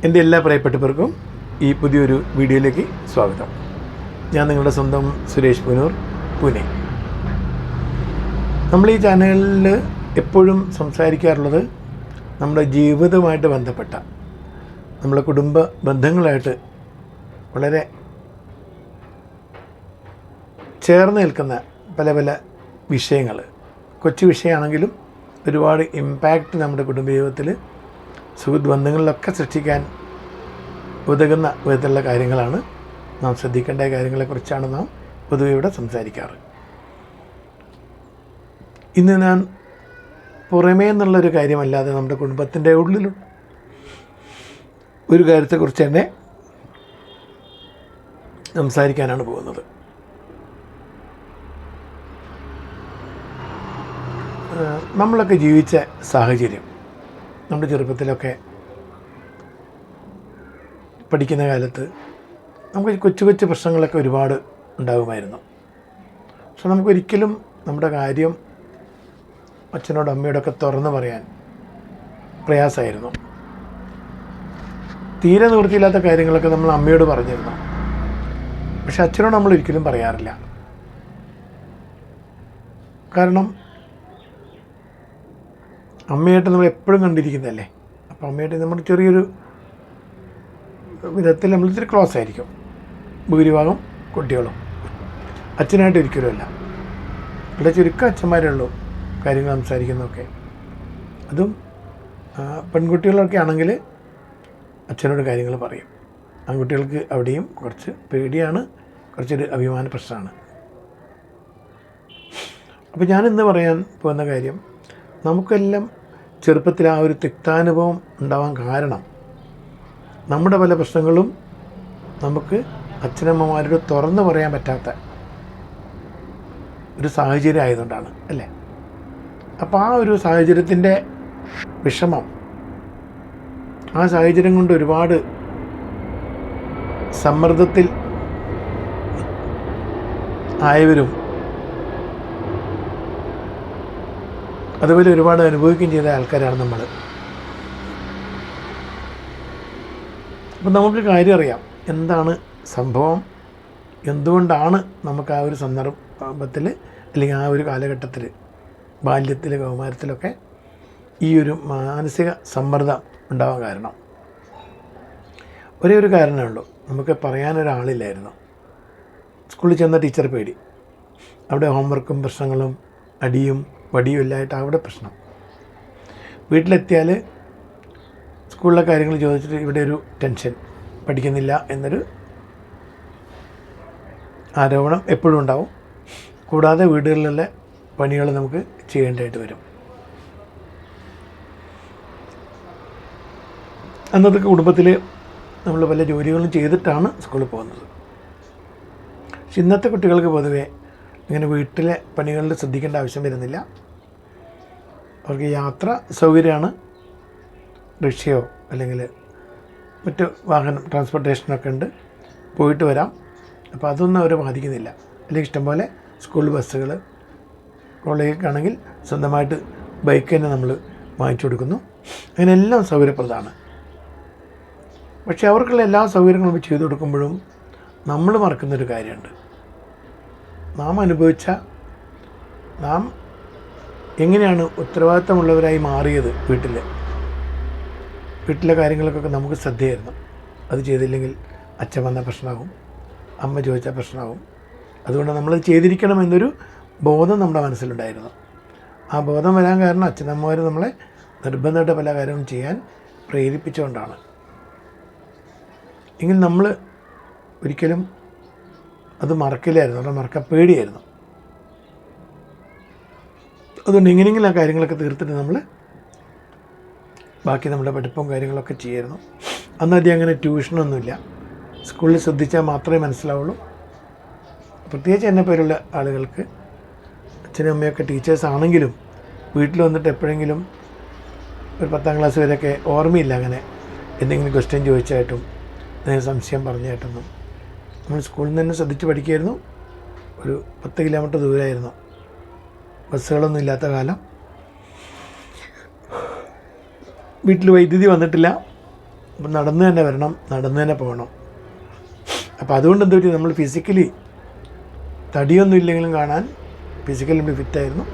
എൻ്റെ എല്ലാ പ്രിയപ്പെട്ടവർക്കും ഈ പുതിയൊരു വീഡിയോയിലേക്ക് സ്വാഗതം. ഞാൻ നിങ്ങളുടെ സ്വന്തം സുരേഷ് പുനൂർ, പൂനെ. നമ്മൾ ഈ ചാനലിൽ എപ്പോഴും സംസാരിക്കാറുള്ളത് നമ്മുടെ ജീവിതവുമായിട്ട് ബന്ധപ്പെട്ട, നമ്മുടെ കുടുംബ ബന്ധങ്ങളായിട്ട് വളരെ ചേർന്ന് നിൽക്കുന്ന പല പല വിഷയങ്ങൾ, കൊച്ചു വിഷയമാണെങ്കിലും ഒരുപാട് ഇമ്പാക്റ്റ് നമ്മുടെ കുടുംബ ജീവിതത്തിൽ, സുഹൃത്ത് ബന്ധങ്ങളിലൊക്കെ സൃഷ്ടിക്കാൻ ഉതകുന്ന വിധത്തിലുള്ള കാര്യങ്ങളാണ്, നാം ശ്രദ്ധിക്കേണ്ട കാര്യങ്ങളെക്കുറിച്ചാണ് നാം പൊതുവെ ഇവിടെ സംസാരിക്കാറ്. ഇന്ന് ഞാൻ പുറമേ നിന്നുള്ളൊരു കാര്യമല്ലാതെ നമ്മുടെ കുടുംബത്തിൻ്റെ ഉള്ളിലും ഒരു കാര്യത്തെക്കുറിച്ച് തന്നെ സംസാരിക്കാനാണ് പോകുന്നത്. നമ്മളൊക്കെ ജീവിച്ച സാഹചര്യം, നമ്മുടെ ചെറുപ്പത്തിലൊക്കെ പഠിക്കുന്ന കാലത്ത് നമുക്ക് കൊച്ചു കൊച്ചു പ്രശ്നങ്ങളൊക്കെ ഒരുപാട് ഉണ്ടാകുമായിരുന്നു. പക്ഷെ നമുക്കൊരിക്കലും നമ്മുടെ കാര്യം അച്ഛനോടും അമ്മയോടൊക്കെ തുറന്ന് പറയാൻ പ്രയാസമായിരുന്നു. തീരെ നിവൃത്തിയില്ലാത്ത കാര്യങ്ങളൊക്കെ നമ്മൾ അമ്മയോട് പറഞ്ഞിരുന്നു, പക്ഷെ അച്ഛനോട് നമ്മൾ ഒരിക്കലും പറയാറില്ല. കാരണം അമ്മയായിട്ട് നമ്മൾ എപ്പോഴും കണ്ടിരിക്കുന്നതല്ലേ. അപ്പോൾ അമ്മയായിട്ട് നമ്മൾ ചെറിയൊരു വിധത്തിൽ നമ്മൾ ഇത്തിരി ക്ലോസ് ആയിരിക്കും, ഭൂരിഭാഗം കുട്ടികളും. അച്ഛനായിട്ട് ഒരിക്കലുമല്ല. ഇവിടെ ചുരുക്കം അച്ഛന്മാരേ ഉള്ളൂ കാര്യങ്ങൾ സംസാരിക്കുന്നതൊക്കെ. അതും പെൺകുട്ടികളൊക്കെ ആണെങ്കിൽ അച്ഛനോട് കാര്യങ്ങൾ പറയും. ആൺകുട്ടികൾക്ക് അവിടെയും കുറച്ച് പേടിയാണ്, കുറച്ചൊരു അഭിമാന പ്രശ്നമാണ്. അപ്പോൾ ഞാനിന്ന് പറയാൻ പോകുന്ന കാര്യം, നമുക്കെല്ലാം ചെറുപ്പത്തിൽ ആ ഒരു തിക്താനുഭവം ഉണ്ടാവാൻ കാരണം നമ്മുടെ പല പ്രശ്നങ്ങളും നമുക്ക് അച്ഛനമ്മമാരോട് തുറന്നു പറയാൻ പറ്റാത്ത ഒരു സാഹചര്യം ആയതുകൊണ്ടാണ്, അല്ലേ? അപ്പോൾ ആ ഒരു സാഹചര്യത്തിൻ്റെ വിഷമം, ആ സാഹചര്യം കൊണ്ട് ഒരുപാട് സമ്മർദ്ദത്തിൽ ആയവരും അതുപോലെ ഒരുപാട് അനുഭവിക്കുകയും ചെയ്ത ആൾക്കാരാണ് നമ്മൾ. അപ്പം നമുക്ക് കാര്യം അറിയാം എന്താണ് സംഭവം, എന്തുകൊണ്ടാണ് നമുക്ക് ആ ഒരു സന്ദർഭത്തിൽ അല്ലെങ്കിൽ ആ ഒരു കാലഘട്ടത്തിൽ, ബാല്യത്തിൽ, കൗമാരത്തിലൊക്കെ ഈ ഒരു മാനസിക സമ്മർദ്ദം ഉണ്ടാവാൻ കാരണം. ഒരേ ഒരു കാരണമേ ഉള്ളൂ, നമുക്ക് പറയാനൊരാളില്ലായിരുന്നു. സ്കൂളിൽ ചെന്ന ടീച്ചർ പേടി, അവിടെ ഹോംവർക്കും പ്രശ്നങ്ങളും അടിയും വടിയും എല്ലായിട്ട് അവിടെ പ്രശ്നം. വീട്ടിലെത്തിയാൽ സ്കൂളിലെ കാര്യങ്ങൾ ചോദിച്ചിട്ട് ഇവിടെ ഒരു ടെൻഷൻ, പഠിക്കുന്നില്ല എന്നൊരു ആരോപണം എപ്പോഴും ഉണ്ടാവും. കൂടാതെ വീടുകളിലുള്ള പണികൾ നമുക്ക് ചെയ്യേണ്ടതായിട്ട് വരും. അന്നത്തെ കുടുംബത്തിൽ നമ്മൾ പല ജോലികളും ചെയ്തിട്ടാണ് സ്കൂളിൽ പോകുന്നത്. പക്ഷെ ഇന്നത്തെ കുട്ടികൾക്ക് പൊതുവേ ഇങ്ങനെ വീട്ടിലെ പണികളിൽ ശ്രദ്ധിക്കേണ്ട ആവശ്യം വരുന്നില്ല. അവർക്ക് യാത്ര സൗകര്യമാണ്, റിക്ഷയോ അല്ലെങ്കിൽ മറ്റ് വാഹനം, ട്രാൻസ്പോർട്ടേഷനൊക്കെ ഉണ്ട്, പോയിട്ട് വരാം. അപ്പോൾ അതൊന്നും അവരെ ബാധിക്കുന്നില്ല. അല്ലെങ്കിൽ ഇഷ്ടംപോലെ സ്കൂൾ ബസ്സുകൾ, കോളേജിലേക്കാണെങ്കിൽ സ്വന്തമായിട്ട് ബൈക്ക് തന്നെ നമ്മൾ വാങ്ങിച്ചു കൊടുക്കുന്നു. അങ്ങനെ എല്ലാം സൗകര്യപ്രദമാണ്. പക്ഷേ അവർക്കുള്ള എല്ലാ സൗകര്യങ്ങളും ചെയ്തു കൊടുക്കുമ്പോഴും നമ്മൾ മറക്കുന്നൊരു കാര്യമുണ്ട്. നാം അനുഭവിച്ച, നാം എങ്ങനെയാണ് ഉത്തരവാദിത്തമുള്ളവരായി മാറിയത്. വീട്ടിലെ കാര്യങ്ങൾക്കൊക്കെ നമുക്ക് ശ്രദ്ധയായിരുന്നു. അത് ചെയ്തില്ലെങ്കിൽ അച്ഛൻ വന്ന പ്രശ്നമാകും, അമ്മ ചോദിച്ച പ്രശ്നമാകും. അതുകൊണ്ട് നമ്മളത് ചെയ്തിരിക്കണമെന്നൊരു ബോധം നമ്മുടെ മനസ്സിലുണ്ടായിരുന്നു. ആ ബോധം വരാൻ കാരണം അച്ഛനമ്മമാർ നമ്മളെ നിർബന്ധമായിട്ട് പല കാര്യങ്ങളും ചെയ്യാൻ പ്രേരിപ്പിച്ചുകൊണ്ടാണ്. എങ്കിൽ നമ്മൾ ഒരിക്കലും അത് മറക്കില്ലായിരുന്നു, അവിടെ മറക്കാൻ പേടിയായിരുന്നു. അതുകൊണ്ട് എങ്ങനെയെങ്കിലും ആ കാര്യങ്ങളൊക്കെ തീർത്തിട്ട് നമ്മൾ ബാക്കി നമ്മുടെ പഠിപ്പും കാര്യങ്ങളൊക്കെ ചെയ്യായിരുന്നു. അന്നധികം അങ്ങനെ ട്യൂഷനൊന്നുമില്ല. സ്കൂളിൽ ശ്രദ്ധിച്ചാൽ മാത്രമേ മനസ്സിലാവുള്ളൂ. പ്രത്യേകിച്ച് എന്നെ പേരുള്ള ആളുകൾക്ക്, അച്ഛനും അമ്മയൊക്കെ ടീച്ചേഴ്സ് ആണെങ്കിലും വീട്ടിൽ വന്നിട്ട് എപ്പോഴെങ്കിലും ഒരു 10ാം ക്ലാസ് വരെയൊക്കെ ഓർമ്മയില്ല അങ്ങനെ എന്തെങ്കിലും ക്വസ്റ്റ്യൻ ചോദിച്ചായിട്ടും സംശയം പറഞ്ഞായിട്ടൊന്നും. നമ്മൾ സ്കൂളിൽ നിന്ന് തന്നെ ശ്രദ്ധിച്ച് പഠിക്കുമായിരുന്നു. ഒരു 10 കിലോമീറ്റർ ദൂരമായിരുന്നു, ബസ്സുകളൊന്നും ഇല്ലാത്ത കാലം. വീട്ടിൽ വൈദ്യുതി വന്നിട്ടില്ല, അപ്പം നടന്നു തന്നെ വരണം, നടന്നു തന്നെ പോകണം. അപ്പോൾ അതുകൊണ്ട് എന്താ പറ്റി, നമ്മൾ ഫിസിക്കലി തടിയൊന്നും ഇല്ലെങ്കിലും കാണാൻ ഫിസിക്കലി നമ്മൾ ഫിറ്റായിരുന്നു.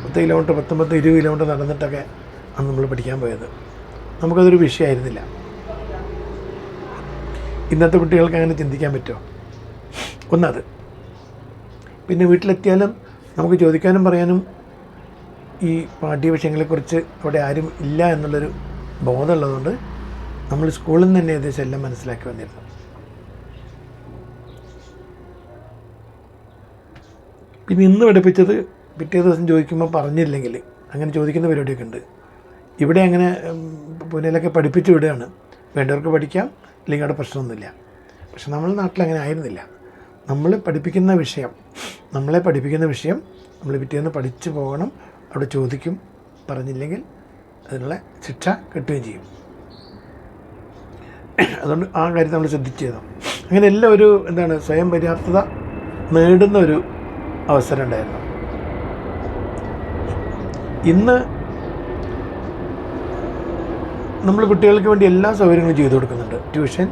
10 കിലോമീറ്റർ 19-20 കിലോമീറ്റർ നടന്നിട്ടൊക്കെ അന്ന് നമ്മൾ പഠിക്കാൻ പോയത്. നമുക്കതൊരു വിഷയമായിരുന്നില്ല. ഇന്നത്തെ കുട്ടികൾക്ക് അങ്ങനെ ചിന്തിക്കാൻ പറ്റുമോ? ഒന്നത്. പിന്നെ വീട്ടിലെത്തിയാലും നമുക്ക് ചോദിക്കാനും പറയാനും ഈ പാഠ്യവിഷയങ്ങളെക്കുറിച്ച് അവിടെ ആരും ഇല്ല എന്നുള്ളൊരു ബോധമുള്ളതുകൊണ്ട് നമ്മൾ സ്കൂളിൽ നിന്ന് തന്നെ ഏകദേശം എല്ലാം മനസ്സിലാക്കി വന്നിരുന്നു. പിന്നെ ഇന്ന് പഠിപ്പിച്ചത് പിറ്റേ ദിവസം ചോദിക്കുമ്പോൾ പറഞ്ഞില്ലെങ്കിൽ അങ്ങനെ ചോദിക്കുന്ന പരിപാടിയൊക്കെ ഉണ്ട്. ഇവിടെ അങ്ങനെ പൂനെയിലൊക്കെ പഠിപ്പിച്ച് വിടുകയാണ്, വേണ്ടവർക്ക് പഠിക്കാം, അല്ലെങ്കിൽ അവിടെ പ്രശ്നമൊന്നുമില്ല. പക്ഷെ നമ്മുടെ നാട്ടിലങ്ങനെ ആയിരുന്നില്ല. നമ്മളെ പഠിപ്പിക്കുന്ന വിഷയം നമ്മൾ പിറ്റേന്ന് പഠിച്ചു പോകണം. അവിടെ ചോദിക്കും, പറഞ്ഞില്ലെങ്കിൽ അതിനുള്ള ശിക്ഷ കിട്ടുകയും ചെയ്യും. അതുകൊണ്ട് ആ കാര്യം നമ്മൾ ശ്രദ്ധിച്ചത്. അങ്ങനെ എല്ലാം ഒരു സ്വയം പര്യാപ്തത നേടുന്ന ഒരു അവസരം ഉണ്ടായിരുന്നു. ഇന്ന് നമ്മൾ കുട്ടികൾക്ക് വേണ്ടി എല്ലാ സൗകര്യങ്ങളും ചെയ്തു കൊടുക്കുന്നുണ്ട്. ട്യൂഷൻ,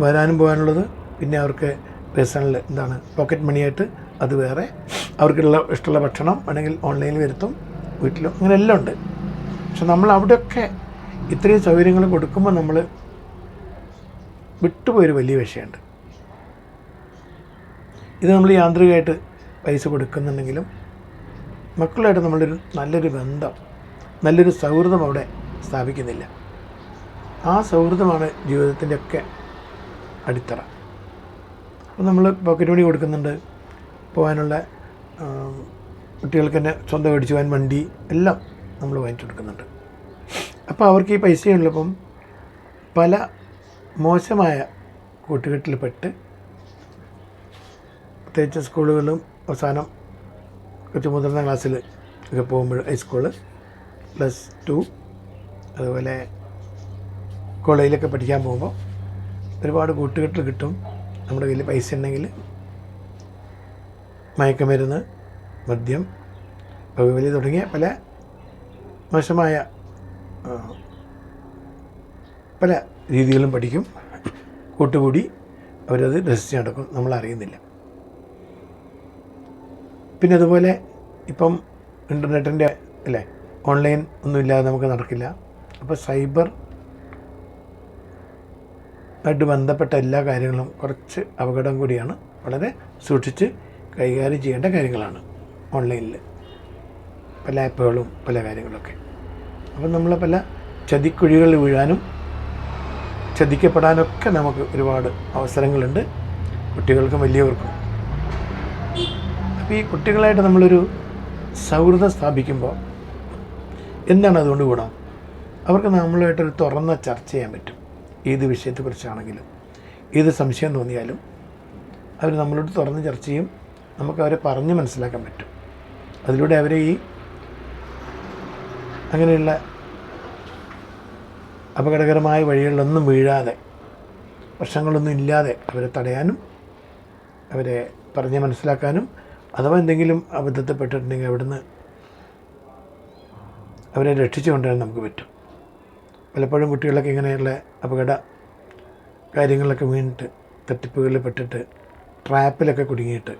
വരാനും പോകാനുള്ളത്, പിന്നെ അവർക്ക് പേഴ്സണൽ പോക്കറ്റ് മണിയായിട്ട് അത് വേറെ, അവർക്കുള്ള ഇഷ്ടമുള്ള ഭക്ഷണം വേണമെങ്കിൽ ഓൺലൈനിൽ വരുത്തും, വീട്ടിലും, അങ്ങനെ എല്ലാം ഉണ്ട്. പക്ഷെ നമ്മൾ അവിടെയൊക്കെ ഇത്രയും സൗകര്യങ്ങൾ കൊടുക്കുമ്പോൾ നമ്മൾ വിട്ടുപോയൊരു വലിയ വിഷയമുണ്ട്. ഇത് നമ്മൾ യാന്ത്രികമായിട്ട് പൈസ കൊടുക്കുന്നുണ്ടെങ്കിലും മക്കളുമായിട്ട് നല്ലൊരു ബന്ധം, നല്ലൊരു സൗഹൃദം അവിടെ സ്ഥാപിക്കുന്നില്ല. ആ സൗഹൃദമാണ് ജീവിതത്തിൻ്റെയൊക്കെ അടിത്തറ. അപ്പോൾ നമ്മൾ പോക്കറ്റ് മണി കൊടുക്കുന്നുണ്ട്, പോകാനുള്ള കുട്ടികൾക്ക് തന്നെ സ്വന്തം മേടിച്ച് പോകാൻ വണ്ടി എല്ലാം നമ്മൾ വാങ്ങിച്ചു കൊടുക്കുന്നുണ്ട്. അപ്പോൾ അവർക്ക് ഈ പൈസയുള്ളപ്പം പല മോശമായ കൂട്ടുകെട്ടിൽപ്പെട്ട്, പ്രത്യേകിച്ച് സ്കൂളുകളിലും അവസാനം കുറച്ച് മുതിർന്ന ക്ലാസ്സിൽ ഒക്കെ പോകുമ്പോൾ, ഹൈസ്കൂള്, +2, അതുപോലെ കോളേജിലൊക്കെ പഠിക്കാൻ പോകുമ്പോൾ ഒരുപാട് കൂട്ടുകെട്ടിൽ കിട്ടും. നമ്മുടെ കയ്യിൽ പൈസ ഉണ്ടെങ്കിൽ മയക്കുമരുന്ന്, മദ്യം, പുകവലി തുടങ്ങിയ പല മോശമായ പല രീതികളും പഠിക്കും. കൂട്ടുകൂടി അവരത് രസിച്ച് നടക്കും, നമ്മളറിയുന്നില്ല. പിന്നെ അതുപോലെ ഇപ്പം ഇൻ്റർനെറ്റിൻ്റെ ഓൺലൈൻ ഒന്നുമില്ലാതെ നമുക്ക് നടക്കില്ല. അപ്പോൾ സൈബർ ആയിട്ട് ബന്ധപ്പെട്ട എല്ലാ കാര്യങ്ങളും കുറച്ച് അപകടം കൂടിയാണ്. വളരെ സൂക്ഷിച്ച് കൈകാര്യം ചെയ്യേണ്ട കാര്യങ്ങളാണ് ഓൺലൈനിൽ പല ആപ്പുകളും പല കാര്യങ്ങളൊക്കെ. അപ്പം നമ്മൾ പല ചതിക്കുഴികളിൽ വീഴാനും ചതിക്കപ്പെടാനൊക്കെ നമുക്ക് ഒരുപാട് അവസരങ്ങളുണ്ട്, കുട്ടികൾക്കും വലിയവർക്കും. അപ്പോൾ ഈ കുട്ടികളായിട്ട് നമ്മളൊരു സൗഹൃദം സ്ഥാപിക്കുമ്പോൾ എന്താണ് അതുകൊണ്ട് ഗുണം? അവർക്ക് നമ്മളുമായിട്ടൊരു തുറന്ന ചർച്ച ചെയ്യാൻ പറ്റും. ഏത് വിഷയത്തെക്കുറിച്ചാണെങ്കിലും ഏത് സംശയം തോന്നിയാലും അവർ നമ്മളോട് തുറന്ന് ചർച്ച ചെയ്യും. നമുക്ക് അവരെ പറഞ്ഞ് മനസ്സിലാക്കാൻ പറ്റും. അതിലൂടെ അവരെ ഈ അങ്ങനെയുള്ള അപകടകരമായ വഴികളിലൊന്നും വീഴാതെ, പ്രശ്നങ്ങളൊന്നും ഇല്ലാതെ അവരെ തടയാനും അവരെ പറഞ്ഞ് മനസ്സിലാക്കാനും, അഥവാ എന്തെങ്കിലും അബദ്ധത്തിൽപ്പെട്ടിട്ടുണ്ടെങ്കിൽ അവിടുന്ന് അവരെ രക്ഷിച്ചു കൊണ്ടുവരാൻ നമുക്ക് പറ്റും. പലപ്പോഴും കുട്ടികളൊക്കെ ഇങ്ങനെയുള്ള അപകട കാര്യങ്ങളിലൊക്കെ വീണിട്ട്, തട്ടിപ്പുകളിൽ പെട്ടിട്ട്, ട്രാപ്പിലൊക്കെ കുടുങ്ങിയിട്ട്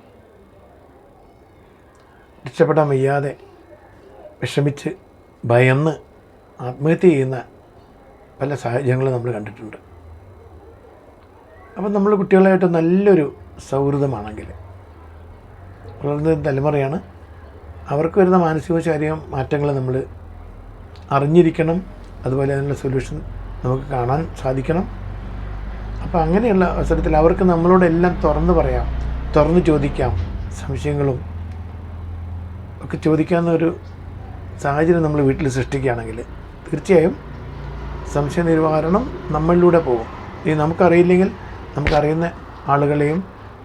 രക്ഷപ്പെടാൻ വയ്യാതെ വിഷമിച്ച് ഭയന്ന് ആത്മഹത്യ ചെയ്യുന്ന പല സാഹചര്യങ്ങളും നമ്മൾ കണ്ടിട്ടുണ്ട്. അപ്പം നമ്മൾ കുട്ടികളായിട്ട് നല്ലൊരു സൗഹൃദമാണെങ്കിൽ, വളർന്ന തലമുറയാണ്, അവർക്ക് വരുന്ന മാനസികവും ശാരീരിക മാറ്റങ്ങൾ നമ്മൾ അറിഞ്ഞിരിക്കണം. അതുപോലെ അതിനുള്ള സൊല്യൂഷൻ നമുക്ക് കാണാൻ സാധിക്കണം. അപ്പോൾ അങ്ങനെയുള്ള അവസരത്തിൽ അവർക്ക് നമ്മളോടെല്ലാം തുറന്ന് പറയാം, തുറന്ന് ചോദിക്കാം, സംശയങ്ങളും ഒക്കെ ചോദിക്കാവുന്നൊരു സാഹചര്യം നമ്മൾ വീട്ടിൽ സൃഷ്ടിക്കുകയാണെങ്കിൽ തീർച്ചയായും സംശയ നിവാരണം നമ്മളിലൂടെ പോകും. ഈ നമുക്കറിയില്ലെങ്കിൽ നമുക്കറിയുന്ന ആളുകളെയും,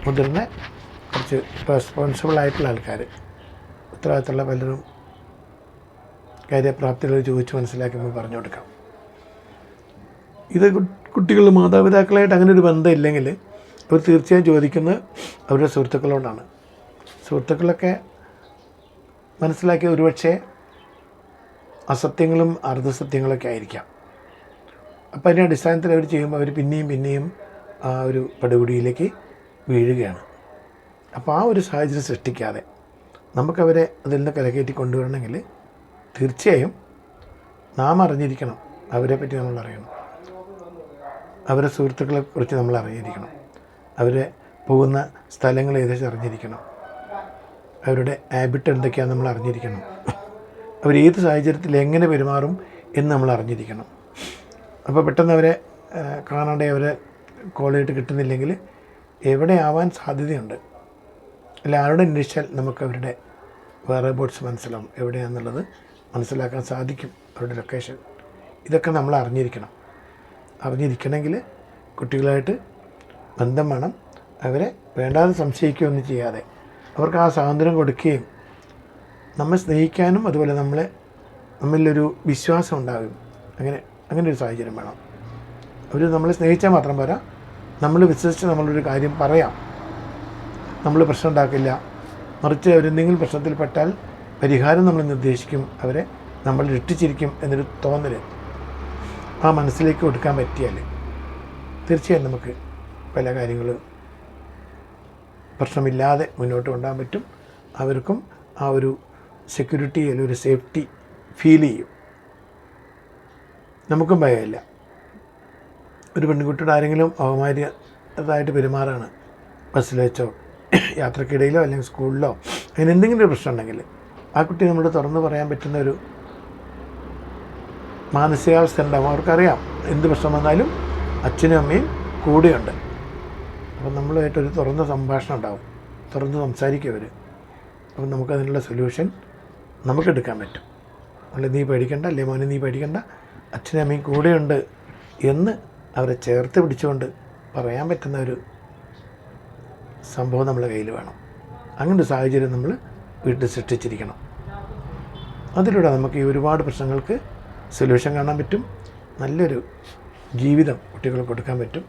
മുതിർന്ന കുറച്ച് റെസ്പോൺസിബിളായിട്ടുള്ള ആൾക്കാർ, ഉത്തരവാദിത്തമുള്ള പലരും കാര്യപ്രാപ്തികൾ ചോദിച്ച് മനസ്സിലാക്കുമ്പോൾ പറഞ്ഞു കൊടുക്കാം. ഇത് കുട്ടികൾ മാതാപിതാക്കളായിട്ട് അങ്ങനെ ഒരു ബന്ധം ഇല്ലെങ്കിൽ അവർ തീർച്ചയായും ചോദിക്കുന്നത് അവരുടെ സുഹൃത്തുക്കളോടാണ്. സുഹൃത്തുക്കളൊക്കെ മനസ്സിലാക്കിയ ഒരുപക്ഷെ അസത്യങ്ങളും അർദ്ധസത്യങ്ങളൊക്കെ ആയിരിക്കാം. അപ്പോൾ അതിൻ്റെ അടിസ്ഥാനത്തിൽ അവർ ചെയ്യുമ്പോൾ അവർ പിന്നെയും ആ ഒരു പടുകുടിയിലേക്ക് വീഴുകയാണ്. അപ്പോൾ ആ ഒരു സാഹചര്യം സൃഷ്ടിക്കാതെ നമുക്കവരെ അതിൽ നിന്ന് കരകയറ്റി കൊണ്ടുവരണമെങ്കിൽ തീർച്ചയായും നാം അറിഞ്ഞിരിക്കണം, അവരെ പറ്റി നമ്മൾ അറിയണം, അവരെ സുഹൃത്തുക്കളെ കുറിച്ച് നമ്മൾ അറിഞ്ഞിരിക്കണം, അവരെ പോകുന്ന സ്ഥലങ്ങൾ ഏകദേശം അറിഞ്ഞിരിക്കണം, അവരുടെ ഹാബിറ്റ് എന്തൊക്കെയാണെന്ന് നമ്മൾ അറിഞ്ഞിരിക്കണം, അവർ ഏത് സാഹചര്യത്തിൽ എങ്ങനെ പെരുമാറും എന്ന് നമ്മൾ അറിഞ്ഞിരിക്കണം. അപ്പോൾ പെട്ടെന്ന് അവരെ കാണാതെ അവരെ കോൾ ചെയ്തിട്ട് കിട്ടുന്നില്ലെങ്കിൽ എവിടെ ആവാൻ സാധ്യതയുണ്ട്, അല്ല ആരുടെ അന്വേഷിച്ചാൽ നമുക്ക് അവരുടെ വേറെ ബോട്ട്സ് മനസ്സിലാവും, എവിടെയാണെന്നുള്ളത് മനസ്സിലാക്കാൻ സാധിക്കും, അവരുടെ ലൊക്കേഷൻ. ഇതൊക്കെ നമ്മൾ അറിഞ്ഞിരിക്കണമെങ്കിൽ കുട്ടികളായിട്ട് ബന്ധം വേണം. അവരെ വേണ്ടാതെ സംശയിക്കുകയൊന്നും ചെയ്യാതെ അവർക്ക് ആ സ്വാതന്ത്ര്യം കൊടുക്കുകയും നമ്മെ സ്നേഹിക്കാനും അതുപോലെ നമ്മളിലൊരു വിശ്വാസം ഉണ്ടാകും. അങ്ങനെ ഒരു സാഹചര്യം വേണം. അവർ നമ്മളെ സ്നേഹിച്ചാൽ മാത്രം പോരാ, നമ്മൾ വിശ്വസിച്ച് നമ്മളൊരു കാര്യം പറയാം, നമ്മൾ പ്രശ്നം ഉണ്ടാക്കില്ല, മറിച്ച് അവരെന്തെങ്കിലും പ്രശ്നത്തിൽപ്പെട്ടാൽ പരിഹാരം നമ്മൾ നിർദ്ദേശിക്കും, അവരെ നമ്മൾ രക്ഷിച്ചിരിക്കും എന്നൊരു തോന്നൽ ആ മനസ്സിലേക്ക് കൊടുക്കാൻ പറ്റിയാൽ തീർച്ചയായും നമുക്ക് പല കാര്യങ്ങളും പ്രശ്നമില്ലാതെ മുന്നോട്ട് കൊണ്ടുപോകാൻ പറ്റും. അവർക്കും ആ ഒരു സെക്യൂരിറ്റി അല്ലെങ്കിൽ ഒരു സേഫ്റ്റി ഫീൽ ചെയ്യും, നമുക്കും ഭയമില്ല. ഒരു പെൺകുട്ടിയുടെ ആരെങ്കിലും അവമാര്യതായിട്ട് പെരുമാറാണ് ബസ്സിൽ വെച്ചോ യാത്രക്കിടയിലോ അല്ലെങ്കിൽ സ്കൂളിലോ അങ്ങനെ എന്തെങ്കിലും ഒരു പ്രശ്നം ഉണ്ടെങ്കിൽ ആ കുട്ടി നമ്മളോട് തുറന്ന് പറയാൻ പറ്റുന്ന ഒരു മാനസികാവസ്ഥ ഉണ്ടാകും. അവർക്കറിയാം എന്ത് പ്രശ്നം വന്നാലും അച്ഛനും അമ്മയും കൂടെയുണ്ട്. അപ്പം നമ്മളുമായിട്ടൊരു തുറന്ന സംഭാഷണം ഉണ്ടാകും, തുറന്ന് സംസാരിക്കും അവർ. അപ്പം നമുക്കതിനുള്ള സൊല്യൂഷൻ നമുക്കെടുക്കാൻ പറ്റും. അല്ലെ നീ പേടിക്കണ്ട, അല്ലേ മോനെ നീ പേടിക്കണ്ട, അച്ഛനും അമ്മയും കൂടെയുണ്ട് എന്ന് അവരെ ചേർത്ത് പിടിച്ചുകൊണ്ട് പറയാൻ പറ്റുന്ന ഒരു സംഭവം നമ്മളെ കയ്യിൽ വേണം. അങ്ങനൊരു സാഹചര്യം നമ്മൾ വീട്ടിൽ സൃഷ്ടിച്ചിരിക്കണം. അതിലൂടെ നമുക്ക് ഈ ഒരുപാട് പ്രശ്നങ്ങൾക്ക് സൊല്യൂഷൻ കാണാൻ പറ്റും, നല്ലൊരു ജീവിതം കുട്ടികൾക്ക് കൊടുക്കാൻ പറ്റും.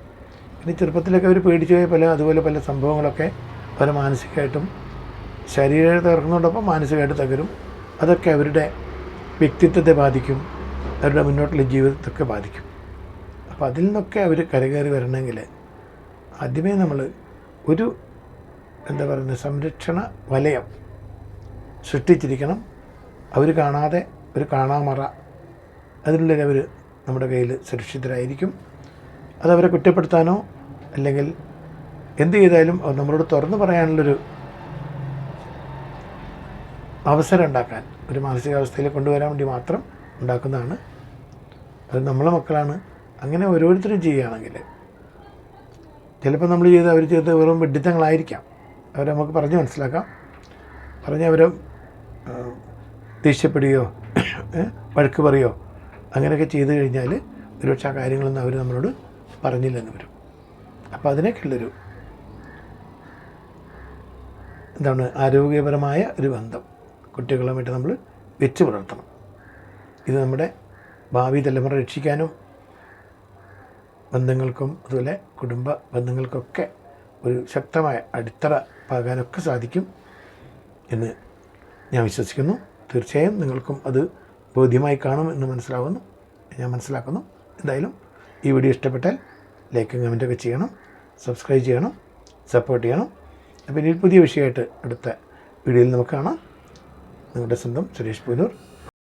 ഇനി ചെറുപ്പത്തിലൊക്കെ അവർ പേടിച്ചു പോയ അതുപോലെ പല സംഭവങ്ങളൊക്കെ പല മാനസികമായിട്ടും ശരീരം തകർക്കുന്നതോടൊപ്പം മാനസികമായിട്ട് തകരും. അതൊക്കെ അവരുടെ വ്യക്തിത്വത്തെ ബാധിക്കും, അവരുടെ മുന്നോട്ടുള്ള ജീവിതത്തൊക്കെ ബാധിക്കും. അപ്പോൾ അതിൽ നിന്നൊക്കെ അവർ കരകയറി വരണമെങ്കിൽ ആദ്യമേ നമ്മൾ ഒരു സംരക്ഷണ വലയം സൃഷ്ടിച്ചിരിക്കണം. അവർ കാണാതെ ഒരു കാണാമറ, അതിനുള്ളിൽ അവർ നമ്മുടെ കയ്യിൽ സുരക്ഷിതരായിരിക്കും. അതവരെ കുറ്റപ്പെടുത്താനോ അല്ലെങ്കിൽ എന്ത് ചെയ്താലും നമ്മളോട് തുറന്നു പറയാനുള്ളൊരു അവസരം ഉണ്ടാക്കാൻ, ഒരു മാനസികാവസ്ഥയിൽ കൊണ്ടുവരാൻ വേണ്ടി മാത്രം ഉണ്ടാക്കുന്നതാണ്. അത് നമ്മളെ മക്കളാണ്. അങ്ങനെ ഓരോരുത്തരും ചെയ്യുകയാണെങ്കിൽ ചിലപ്പോൾ നമ്മൾ അവർ ചെയ്ത് വെറും വിഡ്ഢിത്തങ്ങളായിരിക്കാം. അവരെ നമുക്ക് പറഞ്ഞ് മനസ്സിലാക്കാം, പറഞ്ഞ് അവരെ ദേഷ്യപ്പെടുകയോ വഴക്ക് പറയുകയോ അങ്ങനെയൊക്കെ ചെയ്തു കഴിഞ്ഞാൽ ഒരുപക്ഷെ ആ കാര്യങ്ങളൊന്നും അവർ നമ്മളോട് പറഞ്ഞില്ലെന്ന് വരും. അപ്പോൾ അതിനൊക്കെയുള്ളൊരു ആരോഗ്യപരമായ ഒരു ബന്ധം കുട്ടികളുമായിട്ട് നമ്മൾ വെച്ച് പുലർത്തണം. ഇത് നമ്മുടെ ഭാവി തലമുറ രക്ഷിക്കാനും ബന്ധങ്ങൾക്കും അതുപോലെ കുടുംബ ബന്ധങ്ങൾക്കൊക്കെ ഒരു ശക്തമായ അടിത്തറ പാകാനൊക്കെ സാധിക്കും എന്ന് ഞാൻ വിശ്വസിക്കുന്നു. തീർച്ചയായും നിങ്ങൾക്കും അത് ബോധ്യമായി കാണും എന്ന് ഞാൻ മനസ്സിലാക്കുന്നു. എന്തായാലും ഈ വീഡിയോ ഇഷ്ടപ്പെട്ടാൽ ലൈക്കും കമൻറ്റൊക്കെ ചെയ്യണം, സബ്സ്ക്രൈബ് ചെയ്യണം, സപ്പോർട്ട് ചെയ്യണം. അപ്പോൾ ഇനി പുതിയ വിഷയമായിട്ട് അടുത്ത വീഡിയോയിൽ നമുക്ക് കാണാം. നിങ്ങളുടെ സ്വന്തം സുരേഷ് പൂനൂർ.